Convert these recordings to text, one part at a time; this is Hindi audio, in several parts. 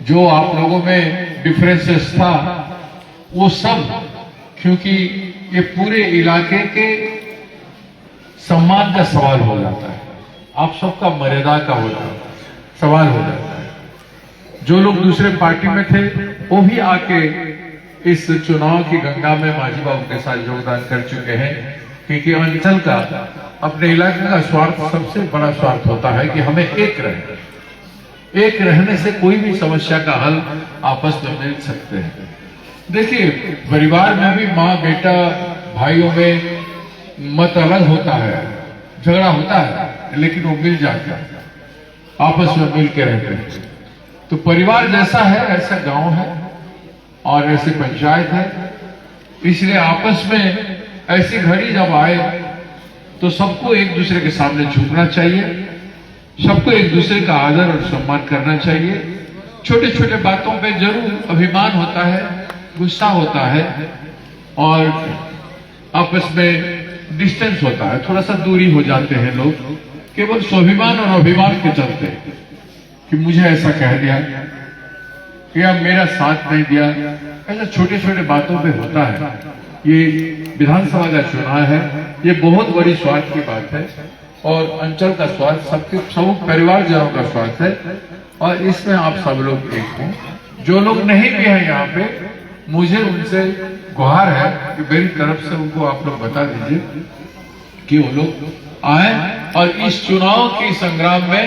जो आप लोगों में डिफरेंसेस था वो सब, क्योंकि ये पूरे इलाके के सम्मान का सवाल हो जाता है, आप सबका मर्यादा का सवाल हो जाता है। जो लोग दूसरे पार्टी में थे वो भी आके इस चुनाव की गंगा में मांझी बाबू के साथ योगदान कर चुके हैं, क्योंकि अंचल का, अपने इलाके का स्वार्थ सबसे बड़ा स्वार्थ होता है कि हमें एक रहने से कोई भी समस्या का हल आपस में मिल सकते हैं। देखिए, परिवार में भी माँ बेटा भाइयों में मत अलग होता है, झगड़ा होता है, लेकिन वो मिल जाता है, आपस में मिल के रहते हैं। तो परिवार जैसा है ऐसा गांव है और ऐसी पंचायत है, इसलिए आपस में ऐसी घड़ी जब आए तो सबको एक दूसरे के सामने झुकना चाहिए, सबको एक दूसरे का आदर और सम्मान करना चाहिए। छोटे छोटे बातों पे जरूर अभिमान होता है, गुस्सा होता है और आपस में डिस्टेंस होता है, थोड़ा सा दूरी हो जाते हैं लोग, केवल स्वाभिमान और अभिमान के चलते कि मुझे ऐसा कह दिया या मेरा साथ नहीं दिया, ऐसा छोटे छोटे बातों पे होता है। ये विधानसभा का चुनाव है, ये बहुत बड़ी स्वार्थ की बात है और अंचल का स्वार्थ सबके सब परिवारजनों का स्वार्थ है और इसमें आप सब लोग एक हैं। जो लोग नहीं भी हैं यहाँ पे, मुझे उनसे गुहार है कि मेरी तरफ से उनको आप लोग बता दीजिए कि वो लोग आए और इस चुनाव की संग्राम में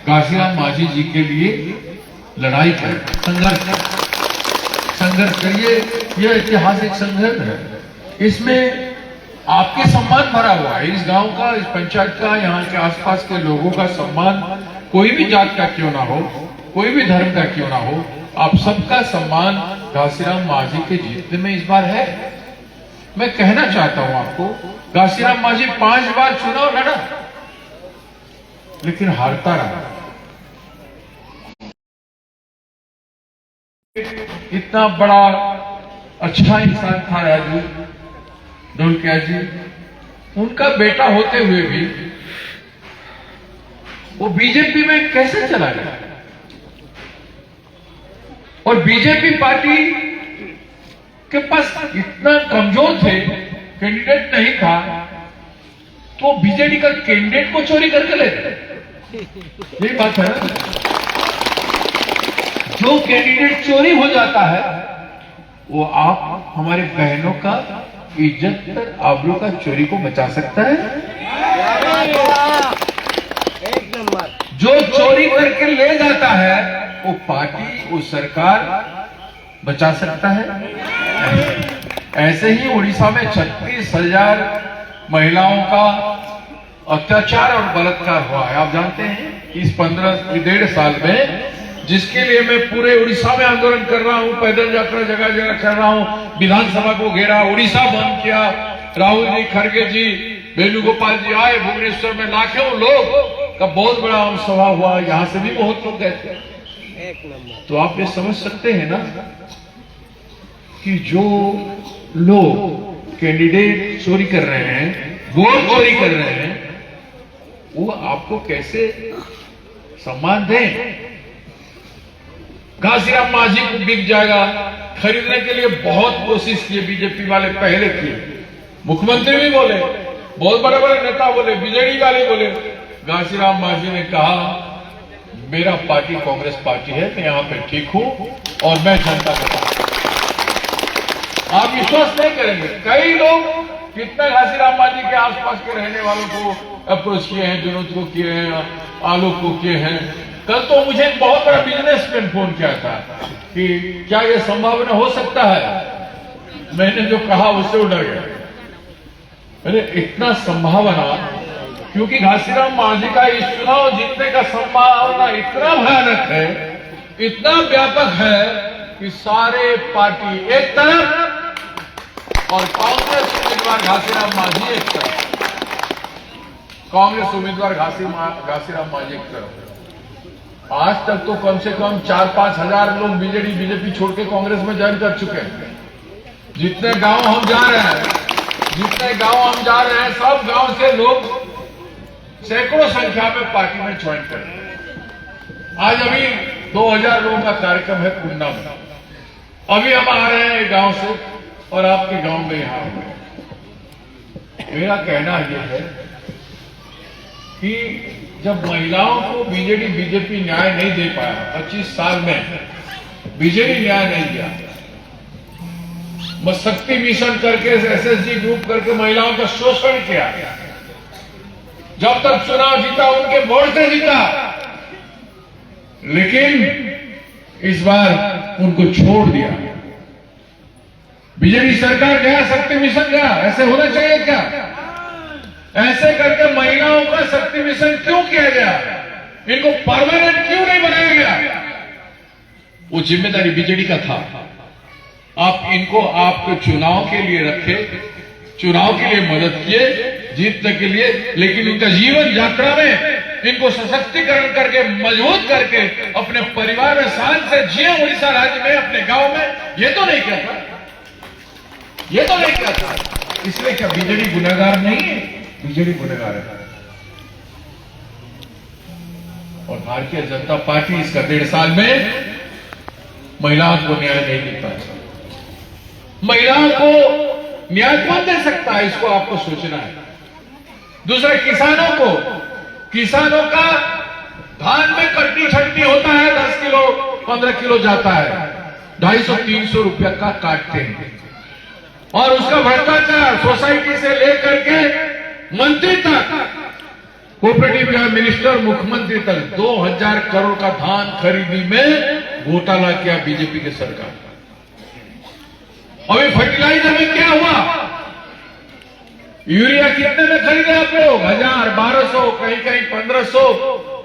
घासीराम मांझी जी के लिए लड़ाई करें, संघर्ष करिए। यह ऐतिहासिक संघर्ष है, इसमें आपके सम्मान भरा हुआ है, इस गांव का, इस पंचायत का, यहाँ के आसपास के लोगों का सम्मान, कोई भी जात का क्यों ना हो, कोई भी धर्म का क्यों ना हो, आप सबका सम्मान घासीराम मांझी के जीतने में इस बार है। मैं कहना चाहता हूं आपको, घासीराम मांझी 5 बार चुनाव लड़ा लेकिन हारता रहा। इतना बड़ा अच्छा इंसान था राजू ढोलकिया जी, उनका बेटा होते हुए भी वो बीजेपी में कैसे चला गया और बीजेपी पार्टी के पास इतना कमजोर थे, कैंडिडेट नहीं था, तो बीजेडी का कैंडिडेट को चोरी करके ले गए। यही बात है ना, जो कैंडिडेट चोरी हो जाता है वो आप हमारे बहनों का इज्जत आबरू का चोरी को बचा सकता है। एक नंबर। जो चोरी करके ले जाता है वो पार्टी, वो सरकार बचा सकता है। ऐसे ही उड़ीसा में 36,000 महिलाओं का अत्याचार और बलात्कार हुआ है, आप जानते हैं। इस 1.5 साल में, जिसके लिए मैं पूरे उड़ीसा में आंदोलन कर रहा हूं, पैदल यात्रा जगह जगह कर रहा हूं, विधानसभा को घेरा, उड़ीसा बंद किया, राहुल जी, खड़गे जी, वेणुगोपाल जी आए, भुवनेश्वर में लाखों लोग का बहुत बड़ा आम सभा हुआ, यहां से भी बहुत लोग गए थे। एक नंबर। तो आप ये समझ सकते हैं ना कि जो लोग कैंडिडेट चोरी कर रहे हैं, वोट चोरी कर रहे हैं, वो आपको कैसे सम्मान दें। घासीराम मांझी को बिक जाएगा, खरीदने के लिए बहुत कोशिश की बीजेपी वाले, पहले किए, मुख्यमंत्री भी बोले, बहुत बड़े बड़े नेता बोले, बीजेडी वाले बोले। घासीराम मांझी ने कहा मेरा पार्टी कांग्रेस पार्टी है, मैं यहां पे ठीक हूं और मैं जनता का साथ। आप विश्वास नहीं करेंगे, कई लोग कितने घासीराम मांझी के आसपास के रहने वालों को अप्रोच किए हैं, विनोद को किए हैं, आलोक को किए हैं। कल तो मुझे एक बहुत बड़ा बिजनेसमैन फोन किया था कि क्या यह संभावना हो सकता है, मैंने जो कहा उससे वो डर गया। अरे इतना संभावना, क्योंकि घासीराम मांझी का इस चुनाव जीतने का संभावना इतना भयानक है, इतना व्यापक है कि सारे पार्टी एक तरफ और कांग्रेस उम्मीदवार घासीराम मांझी एक तरफ, कांग्रेस उम्मीदवार घासीराम मांझी एक तरफ। आज तक तो कम से कम 4-5 हजार लोग बीजेपी छोड़ के कांग्रेस में ज्वाइन कर चुके हैं। जितने गांव हम जा रहे हैं, सब गांव से लोग सैकड़ों संख्या में पार्टी में ज्वाइन कर रहे हैं। आज अभी 2000 लोगों का कार्यक्रम है पूर्णा में। अभी हम आ रहे हैं गांव से और आपके गांव में यहां आए। मेरा कहना यह है कि जब महिलाओं को बीजेपी न्याय नहीं दे पाया, 25 साल में बीजेपी न्याय नहीं दिया, शक्ति मिशन करके एसएसजी ग्रुप करके महिलाओं का शोषण किया, जब तक चुनाव जीता उनके वोट से जीता, लेकिन इस बार उनको छोड़ दिया। बीजेपी सरकार गया, शक्ति मिशन गया, ऐसे होना चाहिए क्या? ऐसे करके महिलाओं का शक्ति मिशन क्यों किया गया? इनको परमानेंट क्यों नहीं बनाया गया? वो जिम्मेदारी बीजेडी का था। आप इनको आपके चुनाव के लिए रखे, चुनाव के लिए मदद किए जीतने के लिए, लेकिन उनका जीवन यात्रा में इनको सशक्तिकरण करके मजबूत करके अपने परिवार में शान से जिए उड़ीसा राज्य में, अपने गांव में, ये तो नहीं किया था, ये तो नहीं किया था। इसलिए क्या बीजेडी गुनहगार नहीं है? बीजेडी गुनहगार है। और भारतीय जनता पार्टी इसका 1.5 साल में महिलाओं को न्याय नहीं दे पाया। महिलाओं को न्याय कौन दे सकता है, इसको आपको सोचना है। दूसरा, किसानों का धान में कटनी छटनी होता है, 10 किलो 15 किलो जाता है, 250-300 रुपया का काटते हैं, और उसका भ्रष्टाचार सोसाइटी से लेकर के मंत्री तक, कोऑपरेटिव का मिनिस्टर, मुख्यमंत्री तक 2000 करोड़ का धान खरीदी में घोटाला किया बीजेपी की सरकार। अभी फर्टिलाइजर में क्या हुआ? यूरिया कितने में खरीदे आप लोग? 1000, 1200, कहीं 1500।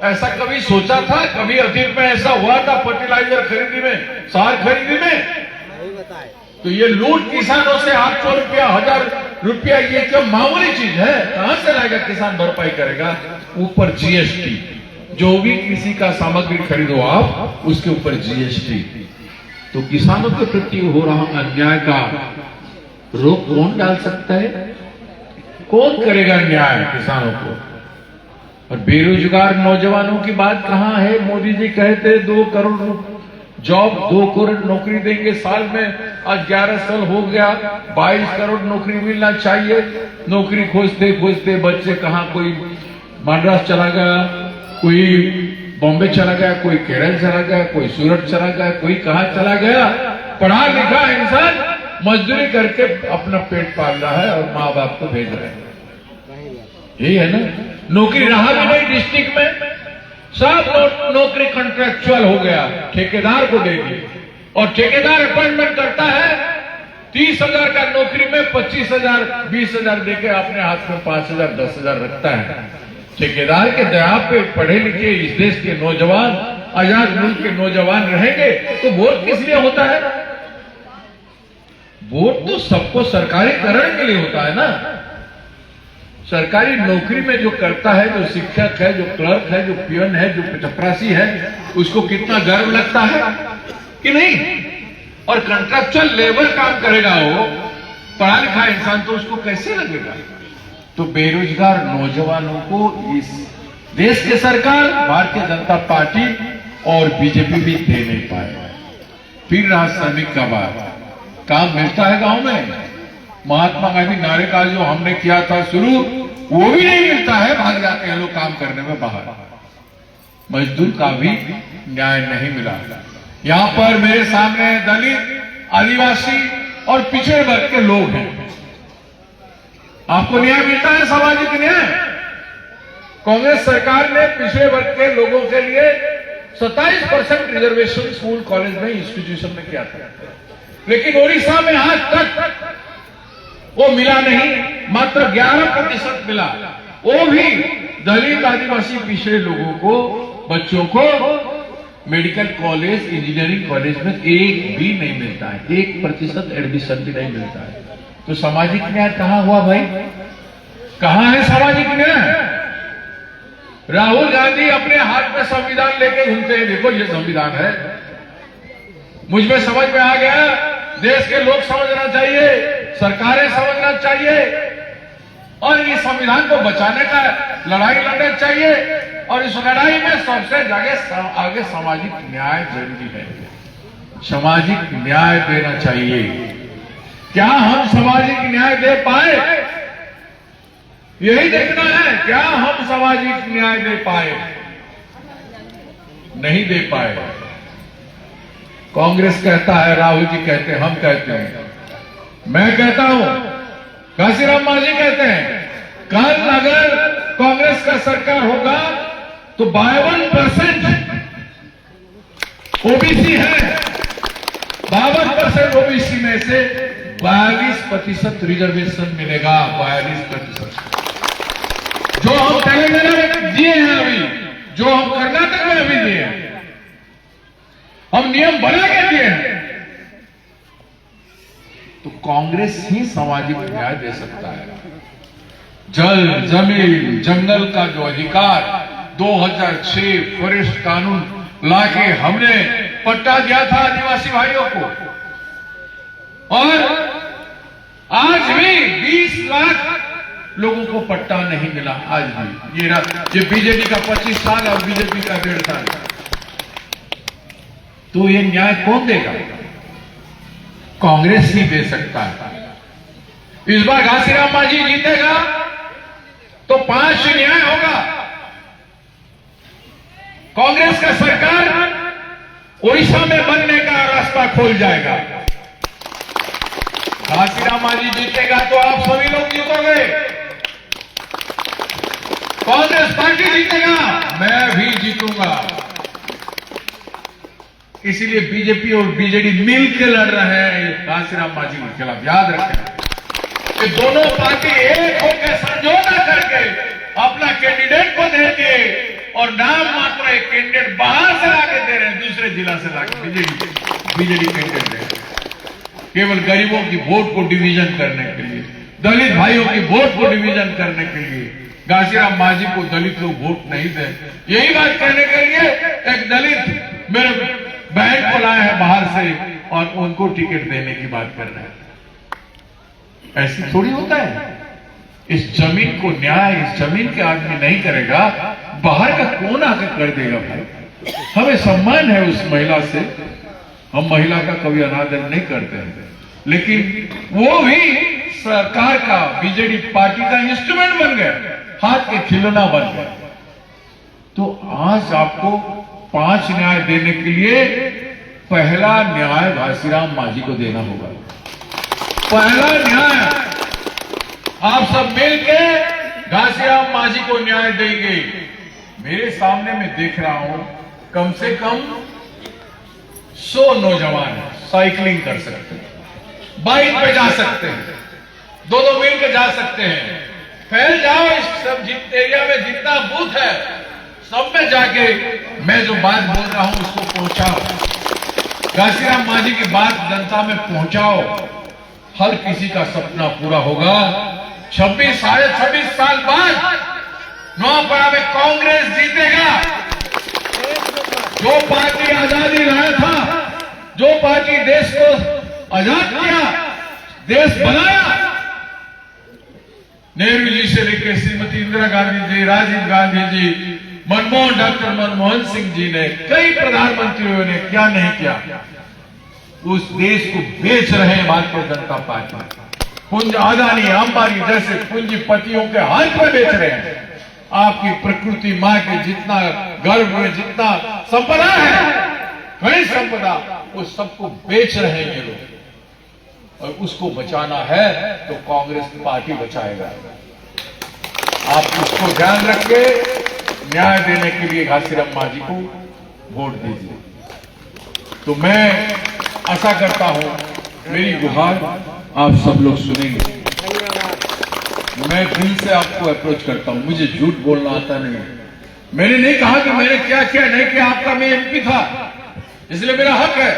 ऐसा कभी सोचा था? कभी अतीत में ऐसा हुआ था फर्टिलाइजर खरीदी में, सार खरीदी में? नहीं बताए। तो ये लूट किसानों से 800 रुपया, 1000 रुपया, ये क्या मामूली चीज है? कहां से लाएगा किसान, भरपाई करेगा? ऊपर जीएसटी, जो भी किसी का सामग्री खरीदो आप, उसके ऊपर जीएसटी। तो किसानों के प्रति हो रहा अन्याय का रोक कौन डाल सकता है? कौन करेगा न्याय किसानों को? और बेरोजगार नौजवानों की बात कहां है? मोदी जी कहते 2 करोड़ जॉब, 2 करोड़ नौकरी देंगे साल में। आज 11 साल हो गया, 22 करोड़ नौकरी मिलना चाहिए। नौकरी खोजते खोजते बच्चे कहां, कोई मद्रास चला गया, कोई बॉम्बे चला गया, कोई केरल चला गया, कोई सूरत चला गया, कोई कहां चला गया। पढ़ा लिखा इंसान मजदूरी करके अपना पेट पाल रहा है और माँ बाप को भेज रहे हैं। यही है ना? नौकरी रहा भी नहीं डिस्ट्रिक्ट में, सब नौकरी कॉन्ट्रैक्चुअल हो गया, ठेकेदार को दे दी। और ठेकेदार अपॉइंटमेंट करता है 30,000 का नौकरी में 25,000, 20,000 देके अपने हाथ में 5,000, 10,000 रखता है। ठेकेदार के दया पे पढ़े लिखे इस देश के नौजवान, आजाद मुल्क के नौजवान रहेंगे तो वोट किस लिए होता है? वोट तो सबको सरकारीकरण के लिए होता है ना। सरकारी नौकरी में जो करता है, जो शिक्षक है, जो क्लर्क है, जो पियन है, जो चपरासी है, उसको कितना गर्व लगता है कि नहीं? और कॉन्ट्रैक्चुअल लेबर काम करेगा वो, पढ़ा लिखा इंसान, तो उसको कैसे लगेगा? तो बेरोजगार नौजवानों को इस देश की सरकार, भारतीय जनता पार्टी और बीजेपी भी दे नहीं पाए। फिर रहा श्रमिक का बात, काम मिलता है गांव में? महात्मा गांधी नारे का जो हमने किया था शुरू, वो भी नहीं मिलता है, भाग जाते हैं लोग काम करने में बाहर। मजदूर का भी न्याय नहीं मिला। यहां पर मेरे सामने दलित, आदिवासी और पिछड़े वर्ग के लोग हैं। आपको न्याय मिलता है? सामाजिक न्याय? कांग्रेस सरकार ने पिछड़े वर्ग के लोगों के लिए 27% रिजर्वेशन स्कूल, कॉलेज में, इंस्टीट्यूशन में किया था, लेकिन ओडिशा में आज तक वो मिला नहीं, मात्र 11% मिला। वो भी दलित, आदिवासी, पिछड़े लोगों को, बच्चों को मेडिकल कॉलेज, इंजीनियरिंग कॉलेज में एक भी नहीं मिलता है, 1% एडमिशन भी नहीं मिलता है। तो सामाजिक न्याय कहां हुआ भाई? कहां है सामाजिक न्याय? राहुल गांधी अपने हाथ में संविधान लेके घूमते हैं, देखो ये संविधान है। मुझ में समझ में आ गया, देश के लोग समझना चाहिए, सरकारें समझना चाहिए, और इस संविधान को बचाने का लड़ाई लड़ना चाहिए। और इस लड़ाई में सबसे आगे सामाजिक न्याय जरूरी है। सामाजिक न्याय देना चाहिए। क्या हम सामाजिक न्याय दे पाए? यही देखना है, क्या हम सामाजिक न्याय दे पाए? नहीं दे पाए। कांग्रेस कहता है, राहुल जी कहते हैं, हम कहते हैं, मैं कहता हूं, घासीराम मांझी कहते हैं, कल अगर कांग्रेस का सरकार होगा तो 52% ओबीसी है, 52% ओबीसी में से 42% रिजर्वेशन मिलेगा। 42% जो हम तेलंगाना में दिए हैं अभी, जो हम कर्नाटक में अभी दिए हैं, हम नियम बना के दिए हैं। तो कांग्रेस ही सामाजिक न्याय दे सकता है। जल, जमीन, जंगल का जो अधिकार 2006 फॉरेस्ट कानून लाके हमने पट्टा दिया था आदिवासी भाइयों को, और आज भी 20 लाख लोगों को पट्टा नहीं मिला। आज भी ये बीजेपी का 25 साल और बीजेपी का 1.5 साल। तो ये न्याय कौन देगा? कांग्रेस ही दे सकता है। इस बार घासीराम मांझी जीतेगा तो 5 न्याय होगा। कांग्रेस का सरकार ओडिशा में बनने का रास्ता खोल जाएगा। घासीराम मांझी जीतेगा तो आप सभी लोग जीतोगे। कांग्रेस पार्टी जीतेगा, मैं भी जीतूंगा। इसीलिए बीजेपी और बीजेडी मिलकर लड़ रहे हैं घासीराम मांझी के खिलाफ। याद रखें कि दोनों पार्टी एक होकर समझौता करके अपना कैंडिडेट को देंगे, और नाम मात्र एक कैंडिडेट बाहर से लाके दे रहे हैं, दूसरे जिला से लाके बीजेडी कैंडिडेट दे रहे हैं, केवल गरीबों की वोट को डिवीजन करने के लिए, दलित भाइयों की वोट को डिवीजन करने के लिए। घासीराम मांझी को दलित लोग वोट नहीं दे, यही बात कहने के लिए एक दलित मेरे बहन को लाए हैं बाहर से और उनको टिकट देने की बात कर रहे हैं। ऐसी थोड़ी होता है। इस जमीन को न्याय इस जमीन के आदमी नहीं करेगा, बाहर का कौन आकर कर देगा भाई? हमें सम्मान है उस महिला से, हम महिला का कभी अनादर नहीं करते हैं, लेकिन वो भी सरकार का, बीजेडी पार्टी का इंस्ट्रूमेंट बन गया, हाथ के खिलौना बन गया। तो आज आपको 5 न्याय देने के लिए पहला न्याय घासीराम मांझी को देना होगा। पहला न्याय आप सब मिलकर घासीराम मांझी को न्याय देंगे। मेरे सामने मैं देख रहा हूं कम से कम 100 नौजवान साइकिलिंग कर सकते हैं, बाइक पे जा सकते हैं, 2-2 मिलकर जा सकते हैं। फैल जाओ इस सब एरिया में जितना बूथ है सब में जाके मैं जो बात बोल रहा हूं उसको पहुंचाओ। घासीराम मांझी की बात जनता में पहुंचाओ। हर किसी का सपना पूरा होगा। 26 साल बाद नौपाड़ा में कांग्रेस जीतेगा। जो पार्टी आजादी लाया था, जो पार्टी देश को आजाद किया, देश बनाया, नेहरू जी से लेकर श्रीमती इंदिरा गांधी जी, राजीव गांधी जी, डॉक्टर मनमोहन सिंह जी ने, कई प्रधानमंत्रियों ने क्या नहीं किया। उस देश को बेच रहे हैं भारतीय जनता पार्टी। पुंज अदानी, अंबानी जैसे पूंजीपतियों के हाथ में बेच रहे हैं। आपकी प्रकृति मां के जितना गर्भ में जितना संपदा है, खनिज संपदा, वो सबको बेच रहे हैं ये लोग, और उसको बचाना है तो कांग्रेस पार्टी बचाएगा। आप उसको ध्यान रख के न्याय देने के लिए घासीराम मांझी को वोट दीजिए। तो मैं आशा करता हूं मेरी गुहार आप सब लोग सुनेंगे। मैं दिल से आपको अप्रोच करता हूं, मुझे झूठ बोलना आता नहीं। मैंने नहीं कहा कि मैंने क्या किया नहीं किया, आपका मैं एमपी था इसलिए मेरा हक है।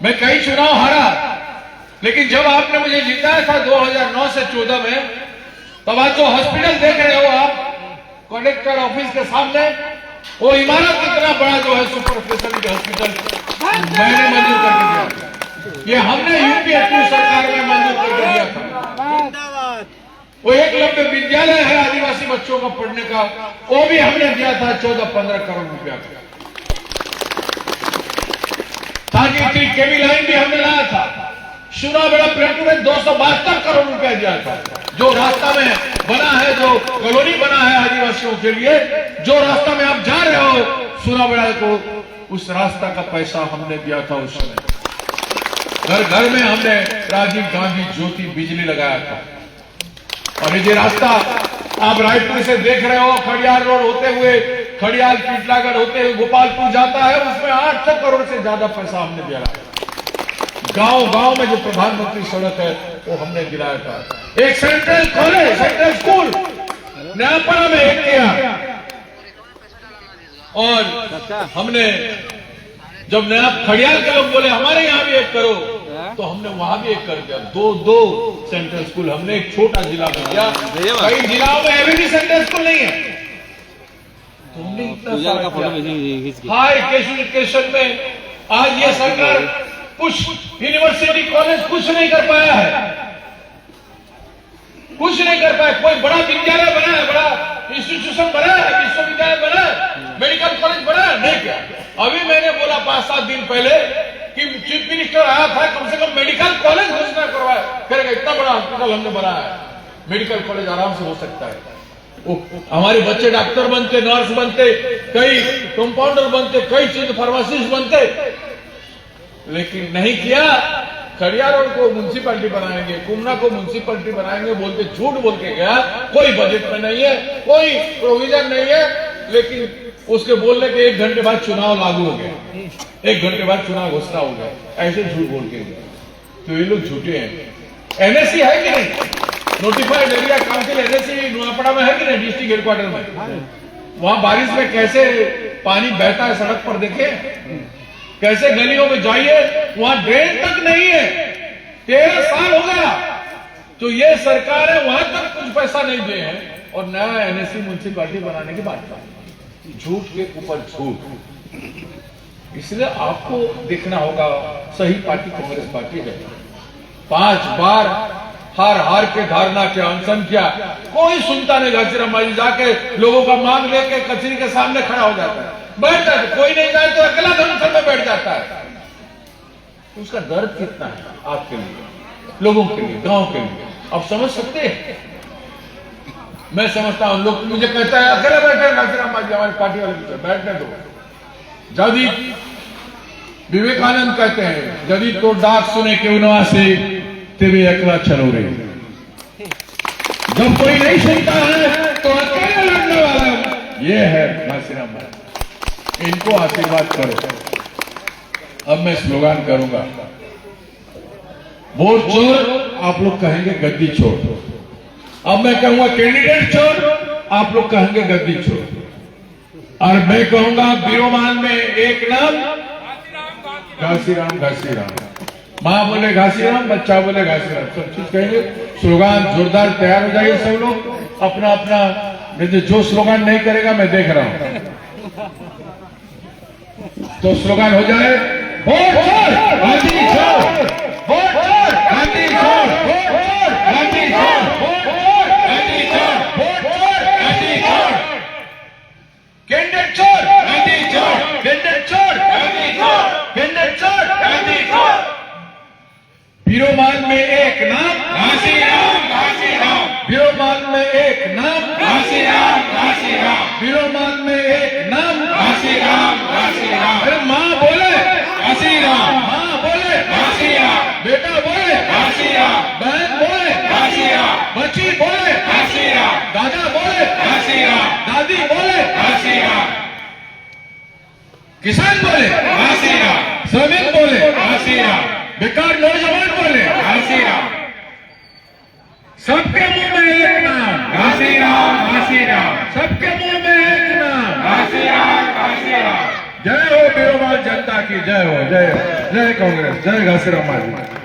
मैं कई चुनाव हारा, लेकिन जब आपने मुझे जिताया था 2009 से 14 में, तब आज जो हॉस्पिटल देख रहे हो आप कलेक्टर ऑफिस के सामने, वो इमारत कितना बड़ा जो है सुपर स्पेशलिटी हॉस्पिटल मैंने मंजूर करके दिया था। ये हमने यूपीए 2 सरकार में मंजूर करके दिया था। वो एकलव्य विद्यालय है आदिवासी बच्चों का पढ़ने का, वो भी हमने दिया था 14-15 करोड़ रुपया का। ताकि केवी लाइन भी हमने लाया था। सुनाबेड़ा प्लेटू में 272 करोड़ रुपया दिया था। जो रास्ता में बना है, जो कॉलोनी बना है आदिवासियों के लिए, जो रास्ता में आप जा रहे हो सुनाबेड़ा को, उस रास्ता का पैसा हमने दिया था उस समय। घर घर में हमने राजीव गांधी ज्योति बिजली लगाया था। और ये रास्ता आप रायपुर से देख रहे हो, खड़ियाल रोड होते हुए, खड़ियाल टीटलागढ़ होते हुए गोपालपुर जाता है, उसमें 800 करोड़ से ज्यादा पैसा हमने दिया। गांव गांव में जो प्रधानमंत्री सड़क है वो हमने दिलाया था। एक सेंट्रल कॉलेज, सेंट्रल स्कूल नयापड़ा में एक किया। और हमने जब नया खड़ियाल के लोग बोले हमारे यहाँ भी एक करो, तो हमने वहां भी एक कर दिया। दो सेंट्रल स्कूल हमने एक छोटा जिला में दिया। कई जिलाओं में अभी भी सेंट्रल स्कूल नहीं है। तुमने इतना हाई एजुकेशन में आज ये सरकार कुछ यूनिवर्सिटी कॉलेज कुछ नहीं कर पाया है, कुछ नहीं कर पाया। कोई बड़ा विद्यालय बना है, बड़ा इंस्टीट्यूशन बना है, विश्वविद्यालय बना है, मेडिकल कॉलेज बना है, नहीं क्या। अभी मैंने बोला 5-7 दिन पहले कि चीफ मिनिस्टर आया था, कम से कम मेडिकल कॉलेज घोषणा करवाया करेगा। इतना बड़ा हॉस्पिटल हमने बनाया है, मेडिकल कॉलेज आराम से हो सकता है। हमारे बच्चे डॉक्टर बनते, नर्स बनते, कई कंपाउंडर बनते, कई चीज फार्मासिस्ट बनते, लेकिन नहीं किया। खड़ियाल रोड को म्युनिसिपैलिटी बनाएंगे, कुमना को म्युनिसिपैलिटी बनाएंगे बोलते झूठ बोल के गया। कोई बजट में नहीं है, कोई प्रोविजन नहीं है, लेकिन उसके बोलने के 1 घंटे बाद चुनाव लागू हो गया, 1 घंटे बाद चुनाव घोषणा हो गया। ऐसे झूठ बोल के गया, तो ये लोग झूठे हैं। एनएससी है कि नहीं, नोटिफाइड एरिया काउंसिल एनएससी नोएपड़ा में है कि नहीं, डिस्ट्रिक्ट हेडक्वार्टर में। वहां बारिश में कैसे पानी बहता है सड़क पर, देखे कैसे गलियों में जाइए, वहां ड्रेन तक नहीं है। 13 साल हो गया, तो ये सरकार है वहां तक कुछ पैसा नहीं दिए हैं, और नया एनएससी म्युनिसिपैलिटी बनाने की बात कर, झूठ के ऊपर झूठ। इसलिए आपको देखना होगा, सही पार्टी कांग्रेस पार्टी है। 5 बार हार के धारणा के अनशन किया, कोई सुनता नहीं। घासीराम मांझी जाके लोगों का मांग लेके कचरी के सामने खड़ा हो जाता है, बैठ जाता है। कोई नहीं जाए तो अकेला धर्मसभा में बैठ जाता है। उसका दर्द कितना है आपके लिए, लोगों के लिए, गांव के लिए, आप समझ सकते हैं। मैं समझता हूं, लोग मुझे कहता है अकेले बैठे घासीराम मांझी, हमारी पार्टी वाले बैठने दो। जदि विवेकानंद कहते हैं, जदि तो डाक सुने क्यों न से तेरे अकेला चलो रे। जब कोई नहीं सुनता है तो अकेले लड़ने वाला ये है घासीराम मांझी। इनको आशीर्वाद करो। अब मैं स्लोगन करूंगा, वोट चोर, आप लोग कहेंगे गद्दी चोर। अब मैं कहूंगा कैंडिडेट चोर, आप लोग कहेंगे गद्दी चोर। और मैं कहूंगा बीरोमान में एक नाम घासीराम, घासीराम। माँ बोले घासीराम, बच्चा बोले घासीराम, सब चीज कहेंगे। स्लोगन जोरदार तैयार हो जाइए सब लोग अपना अपना। जो स्लोगन नहीं करेगा मैं देख रहा हूं, तो स्लोगन हो जाए, वोट चोर, गांधी चोर, वोट चोर, गांधी चोर, वोट चोर, गांधी चोर, वोट चोर, गांधी चोर, वोट चोर, गांधी चोर, कैंडिडेट चोर, गांधी चोर, कैंडिडेट चोर, गांधी चोर, कैंडिडेट चोर, गांधी चोर। बीरोमान में एक नाम घासीराम, घासीराम। बीरोमान में एक नाम घासीराम, घासीराम। बीरोमान में एक नाम घासीराम, घासीराम। अरे माँ बोले घासीराम, माँ बोले घासीराम, बेटा बोले घासीराम, बहन बोले घासीराम, बच्ची बोले घासीराम, दादा बोले घासीराम, दादी बोले घासीराम, किसान बोले घासीराम, श्रमिक बोले घासीराम, बेकार नौजवान बोले घासीराम। सबके मुंह में एक नाम घासीराम, घासीराम। सबके मुंह में एक नाम घासीराम, घासीराम। जय हो बीरोमान जनता की, जय हो, जय हो, जय कांग्रेस, जय घासीराम मांझी।